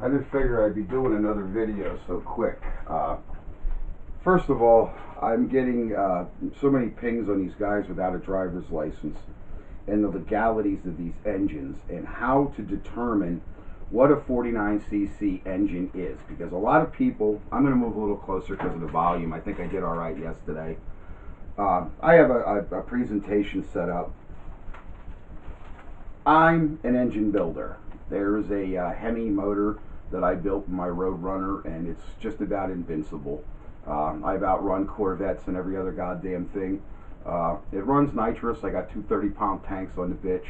I didn't figure I'd be doing another video so quick. First of all, I'm getting so many pings on these guys without a driver's license and the legalities of these engines and how to determine what a 49cc engine is. Because a lot of people, I'm going to move a little closer because of the volume. I think I did all right yesterday. I have a presentation set up. I'm an engine builder. There's a Hemi motor that I built in my Roadrunner, and it's just about invincible. I've outrun Corvettes and every other goddamn thing. It runs nitrous. I got two 30-pound tanks on the bitch.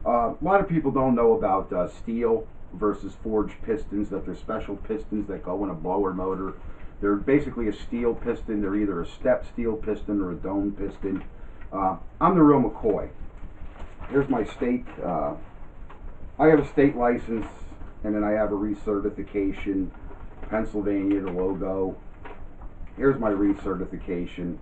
A lot of people don't know about steel versus forged pistons, that they're special pistons that go in a blower motor. They're basically a steel piston. They're either a step steel piston or a dome piston. I'm the real McCoy. Here's my state. I have a state license, and then I have a recertification. Pennsylvania, the logo. Here's my recertification.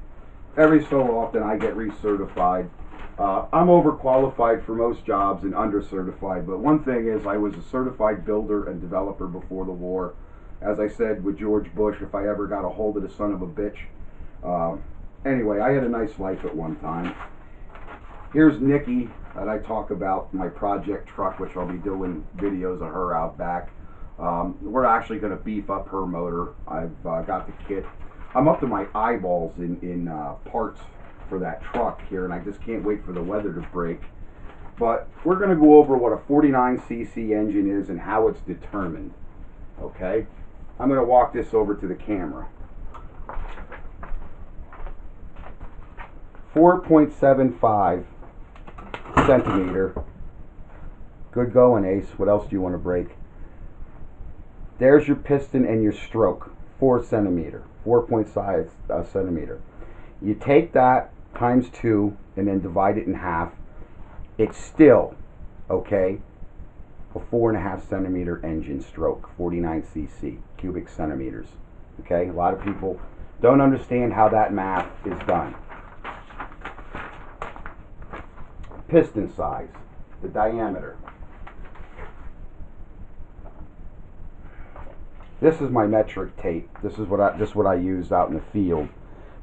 Every so often I get recertified. I'm overqualified for most jobs and undercertified, but one thing is I was a certified builder and developer before the war. As I said with George Bush, if I ever got a hold of the son of a bitch. Anyway, I had a nice life at one time. Here's Nikki that I talk about, my project truck, which I'll be doing videos of her out back. We're actually going to beef up her motor. I've got the kit. I'm up to my eyeballs in parts for that truck here, and I just can't wait for the weather to break. But we're going to go over what a 49cc engine is and how it's determined. Okay? I'm going to walk this over to the camera. 4.75 centimeter. Good going, Ace. What else do you want to break? There's your piston and your stroke. 4 centimeter. 4.5 centimeter. You take that times 2 and then divide it in half. It's still, okay, a 4.5 centimeter engine stroke. 49cc. Cubic centimeters. Okay? A lot of people don't understand how that math is done. Piston size, the diameter. This is my metric tape. This is what I use out in the field.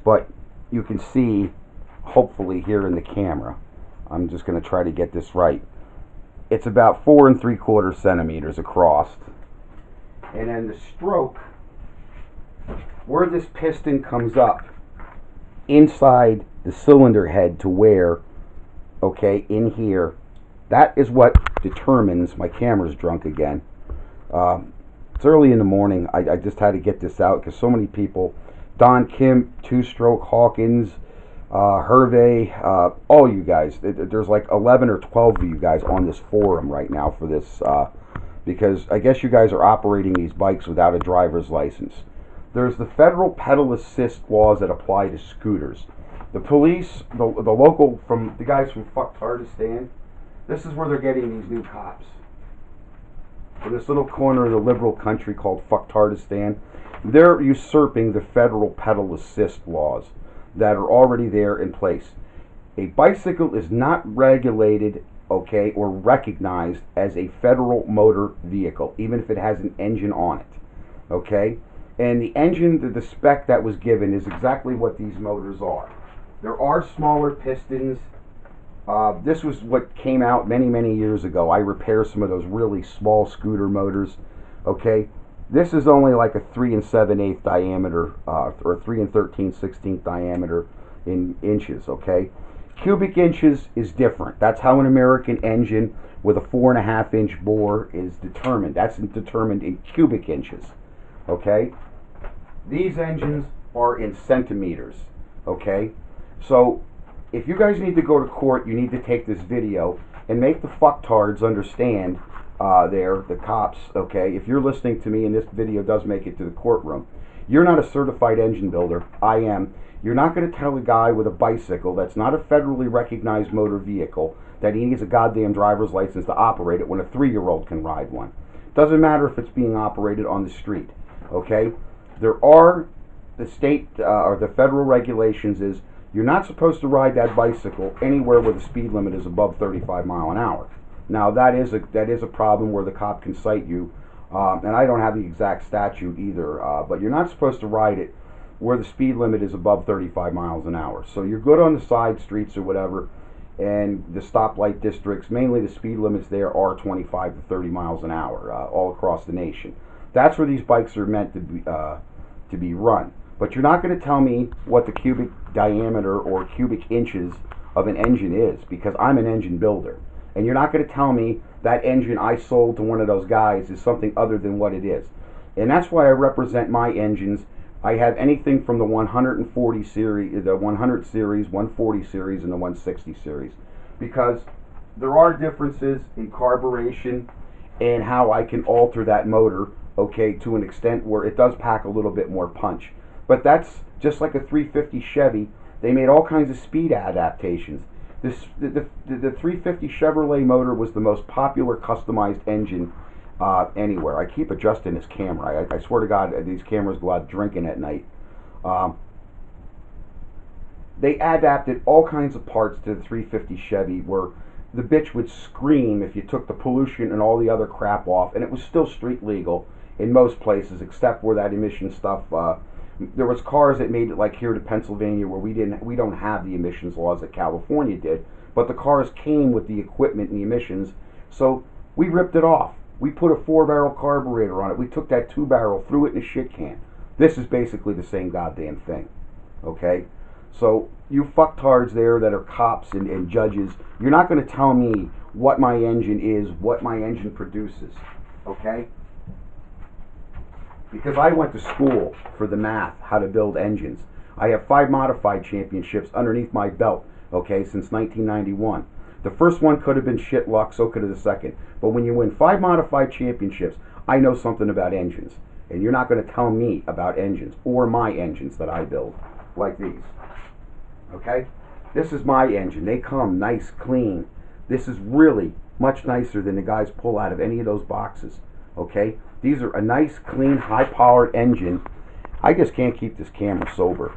But you can see, hopefully here in the camera, I'm just going to try to get this right. It's about 4 3/4 centimeters across. And then the stroke, where this piston comes up inside the cylinder head to where, okay, in here, that is what determines, my camera's drunk again. It's early in the morning. I just had to get this out because so many people, Don Kim, Two Stroke Hawkins, Hervey, all you guys, there's like 11 or 12 of you guys on this forum right now for this, because I guess you guys are operating these bikes without a driver's license. There's the federal pedal assist laws that apply to scooters. The police, the local, from the guys from Fucktardistan, this is where they're getting these new cops. In this little corner of the liberal country called Fucktardistan, they're usurping the federal pedal assist laws that are already there in place. A bicycle is not regulated, okay, or recognized as a federal motor vehicle, even if it has an engine on it, okay? And the engine, the spec that was given is exactly what these motors are. There are smaller pistons. This was what came out many years ago. I repair some of those really small scooter motors. Okay, this is only like a 3 7/8 diameter, or 3 13/16 diameter in inches. Okay, cubic inches is different. That's how an American engine with a 4.5 inch bore is determined. That's determined in cubic inches. Okay, these engines are in centimeters. Okay, so if you guys need to go to court, you need to take this video and make the fucktards understand, the cops, okay? If you're listening to me and this video does make it to the courtroom, you're not a certified engine builder. I am. You're not going to tell a guy with a bicycle that's not a federally recognized motor vehicle that he needs a goddamn driver's license to operate it when a 3-year-old can ride one. Doesn't matter if it's being operated on the street, okay? There are the state or the federal regulations is you're not supposed to ride that bicycle anywhere where the speed limit is above 35 miles an hour. Now that is a problem where the cop can cite you And I don't have the exact statute either, but you're not supposed to ride it where the speed limit is above 35 miles an hour. So you're good on the side streets or whatever, and the stoplight districts, mainly the speed limits there are 25 to 30 miles an hour all across the nation. That's where these bikes are meant to be run. But you're not going to tell me what the cubic diameter or cubic inches of an engine is, because I'm an engine builder. And you're not going to tell me that engine I sold to one of those guys is something other than what it is. And that's why I represent my engines. I have anything from the 140 series, the 100 series, 140 series, and the 160 series. Because there are differences in carburation and how I can alter that motor, okay, to an extent where it does pack a little bit more punch. But that's just like a 350 Chevy. They made all kinds of speed adaptations. The 350 Chevrolet motor was the most popular customized engine anywhere. I keep adjusting this camera. I swear to God, these cameras go out drinking at night. They adapted all kinds of parts to the 350 Chevy where the bitch would scream if you took the pollution and all the other crap off, and it was still street legal in most places except where that emission stuff. There was cars that made it like here to Pennsylvania where we don't have the emissions laws that California did, but the cars came with the equipment and the emissions, so we ripped it off. We put a 4-barrel carburetor on it. We took that 2-barrel, threw it in a shit can. This is basically the same goddamn thing. Okay? So you fucktards there that are cops and judges, you're not going to tell me what my engine is, what my engine produces. Okay? Because I went to school for the math, how to build engines. I have 5 modified championships underneath my belt, okay, since 1991. The first one could have been shit luck, so could have the second. But when you win 5 modified championships, I know something about engines. And you're not going to tell me about engines, or my engines that I build, like these. Okay? This is my engine. They come nice, clean. This is really much nicer than the guys pull out of any of those boxes. Okay? These are a nice, clean, high-powered engine. I just can't keep this camera sober.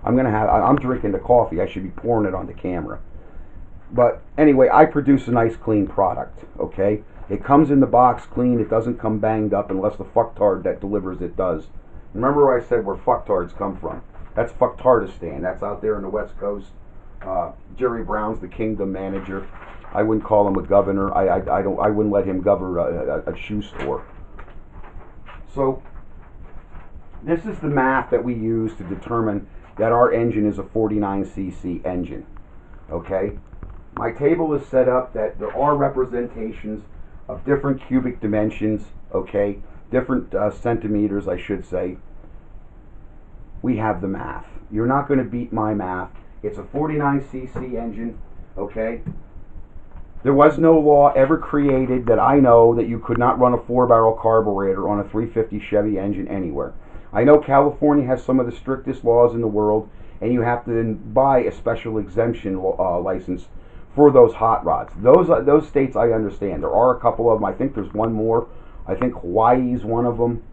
I'm drinking the coffee. I should be pouring it on the camera. But anyway, I produce a nice, clean product. Okay? It comes in the box clean. It doesn't come banged up unless the fucktard that delivers it does. Remember where I said where fucktards come from? That's Fucktardistan. That's out there on the West Coast. Jerry Brown's the kingdom manager. I wouldn't call him a governor. I wouldn't let him govern a shoe store. So this is the math that we use to determine that our engine is a 49cc engine. Okay? My table is set up that there are representations of different cubic dimensions, okay? Different centimeters, I should say. We have the math. You're not going to beat my math. It's a 49cc engine, okay? There was no law ever created that I know that you could not run a 4-barrel carburetor on a 350 Chevy engine anywhere. I know California has some of the strictest laws in the world, and you have to then buy a special exemption license for those hot rods. Those states I understand. There are a couple of them. I think there's one more. I think Hawaii's one of them.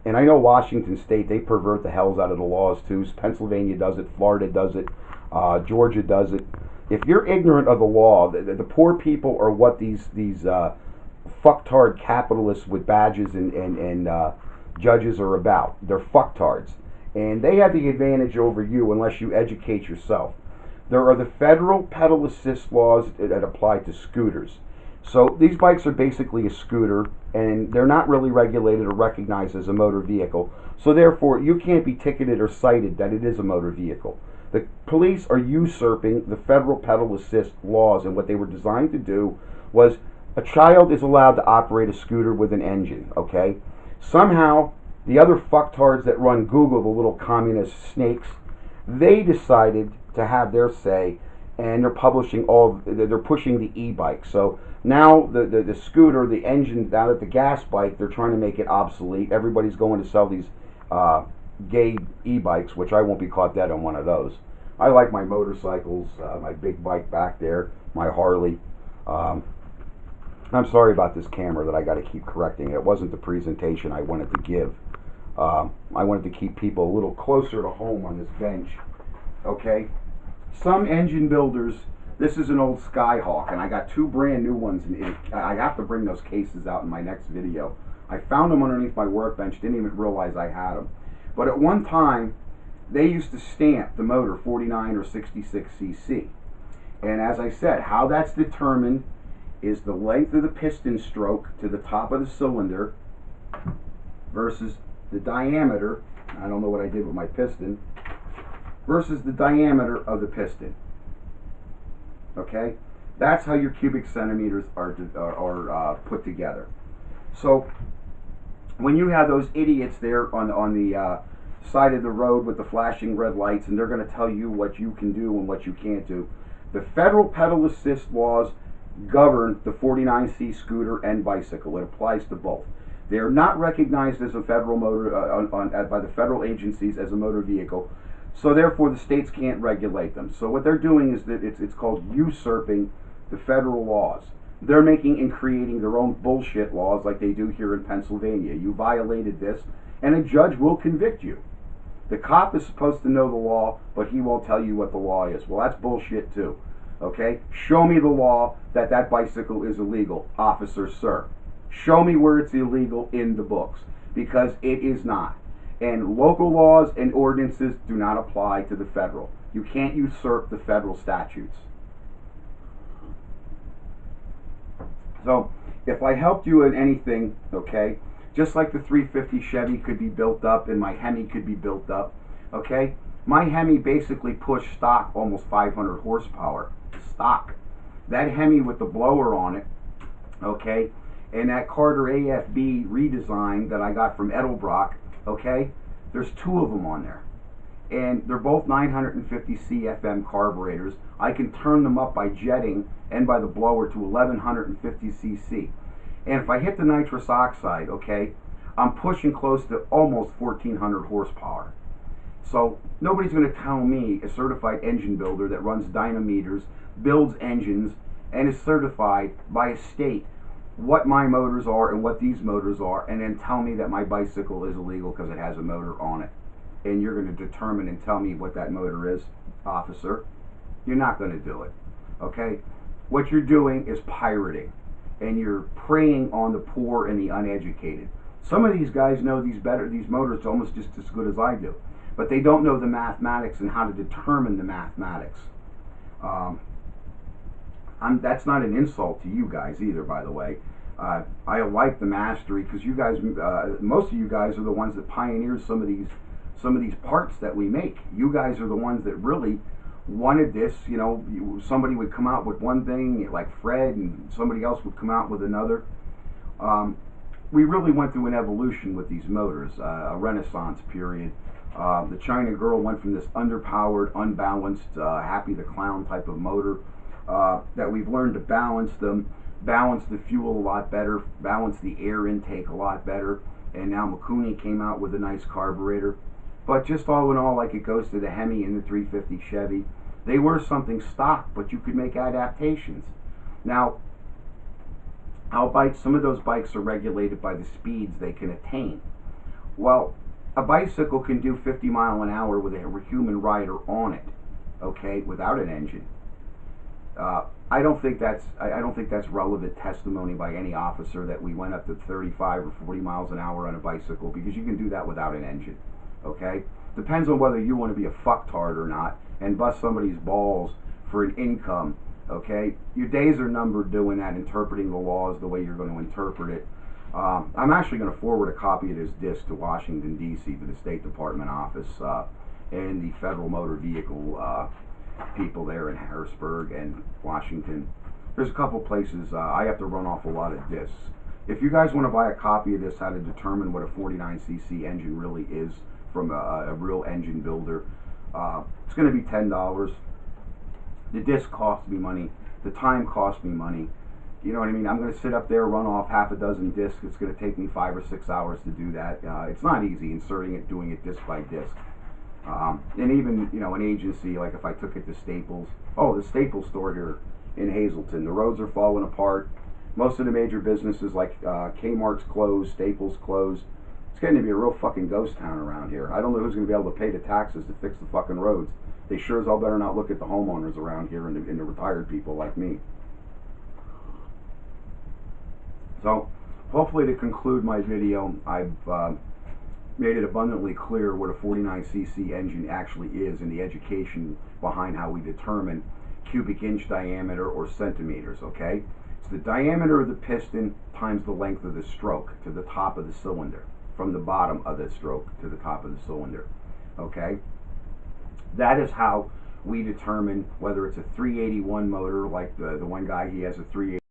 And I know Washington State, they pervert the hells out of the laws too. Pennsylvania does it. Florida does it. Georgia does it. If you're ignorant of the law, the poor people are what these fucktard capitalists with badges and judges are about. They're fucktards. And they have the advantage over you unless you educate yourself. There are the federal pedal assist laws that apply to scooters. So these bikes are basically a scooter, and they're not really regulated or recognized as a motor vehicle. So therefore, you can't be ticketed or cited that it is a motor vehicle. The police are usurping the federal pedal assist laws, and what they were designed to do was a child is allowed to operate a scooter with an engine, okay? Somehow, the other fucktards that run Google, the little communist snakes, they decided to have their say, and they're pushing the e-bike. So now the scooter, the engine down at the gas bike, they're trying to make it obsolete. Everybody's going to sell these gay e-bikes, which I won't be caught dead on one of those. I like my motorcycles, my big bike back there, my Harley. I'm sorry about this camera that I got to keep correcting. It wasn't the presentation I wanted to give. I wanted to keep people a little closer to home on this bench. Okay? Some engine builders This is an old Skyhawk, and I got two brand new ones, and I have to bring those cases out in my next video. I found them underneath my workbench, didn't even realize I had them. But at one time, they used to stamp the motor 49 or 66 cc. And as I said, how that's determined is the length of the piston stroke to the top of the cylinder versus the diameter, I don't know what I did with my piston, versus the diameter of the piston. Okay? That's how your cubic centimeters are put together. So when you have those idiots there on the side of the road with the flashing red lights, and they're going to tell you what you can do and what you can't do, the federal pedal assist laws govern the 49C scooter and bicycle. It applies to both. They are not recognized as a federal motor by the federal agencies as a motor vehicle, so therefore the states can't regulate them. So what they're doing is that it's called usurping the federal laws. They're making and creating their own bullshit laws like they do here in Pennsylvania. You violated this, and a judge will convict you. The cop is supposed to know the law, but he won't tell you what the law is. Well, that's bullshit too. Okay? Show me the law that that bicycle is illegal, officer, sir. Show me where it's illegal in the books, because it is not. And local laws and ordinances do not apply to the federal. You can't usurp the federal statutes. So, if I helped you in anything, okay, just like the 350 Chevy could be built up and my Hemi could be built up, okay, my Hemi basically pushed stock almost 500 horsepower. Stock. That Hemi with the blower on it, okay, and that Carter AFB redesign that I got from Edelbrock, okay, there's two of them on there. And they're both 950 CFM carburetors. I can turn them up by jetting and by the blower to 1150 cc. And if I hit the nitrous oxide, okay, I'm pushing close to almost 1400 horsepower. So nobody's going to tell me, a certified engine builder that runs dynameters, builds engines, and is certified by a state, what my motors are and what these motors are, and then tell me that my bicycle is illegal because it has a motor on it. And you're going to determine and tell me what that motor is, officer. You're not going to do it. Okay? What you're doing is pirating, and you're preying on the poor and the uneducated. Some of these guys know these motors almost just as good as I do, but they don't know the mathematics and how to determine the mathematics. That's not an insult to you guys either, by the way. I like the mastery because you guys, most of you guys are the ones that pioneered some of these parts that we make. You guys are the ones that really wanted this. You know, somebody would come out with one thing, like Fred, and somebody else would come out with another. We really went through an evolution with these motors, a renaissance period. The China Girl went from this underpowered, unbalanced, Happy the Clown type of motor that we've learned to balance them, balance the fuel a lot better, balance the air intake a lot better, and now Mikuni came out with a nice carburetor. But just all in all, like it goes to the Hemi and the 350 Chevy, they were something stock, but you could make adaptations. Now, some of those bikes are regulated by the speeds they can attain. Well, a bicycle can do 50 miles an hour with a human rider on it, okay, without an engine. I don't think that's relevant testimony by any officer that we went up to 35 or 40 miles an hour on a bicycle, because you can do that without an engine. Okay? Depends on whether you want to be a fucktard or not and bust somebody's balls for an income. Okay? Your days are numbered doing that, interpreting the laws the way you're going to interpret it. I'm actually going to forward a copy of this disc to Washington, D.C., to the State Department office and the Federal Motor Vehicle people there in Harrisburg and Washington. There's a couple places I have to run off a lot of discs. If you guys want to buy a copy of this, how to determine what a 49cc engine really is from a real engine builder, it's going to be $10. The disc costs me money. The time costs me money. You know what I mean? I'm going to sit up there, run off half a dozen discs. It's going to take me 5 or 6 hours to do that. It's not easy inserting it, doing it disc by disc. And even, you know, an agency, like if I took it to Staples, the Staples store here in Hazleton, the roads are falling apart. Most of the major businesses like Kmart's closed, Staples closed. It's getting to be a real fucking ghost town around here. I don't know who's going to be able to pay the taxes to fix the fucking roads. They sure as hell better not look at the homeowners around here and the retired people like me. So, hopefully to conclude my video, I've made it abundantly clear what a 49cc engine actually is and the education behind how we determine cubic inch diameter or centimeters, okay? It's the diameter of the piston times the length of the stroke to the top of the cylinder, from the bottom of the stroke to the top of the cylinder, okay? That is how we determine whether it's a 381 motor, like the one guy, he has a 380.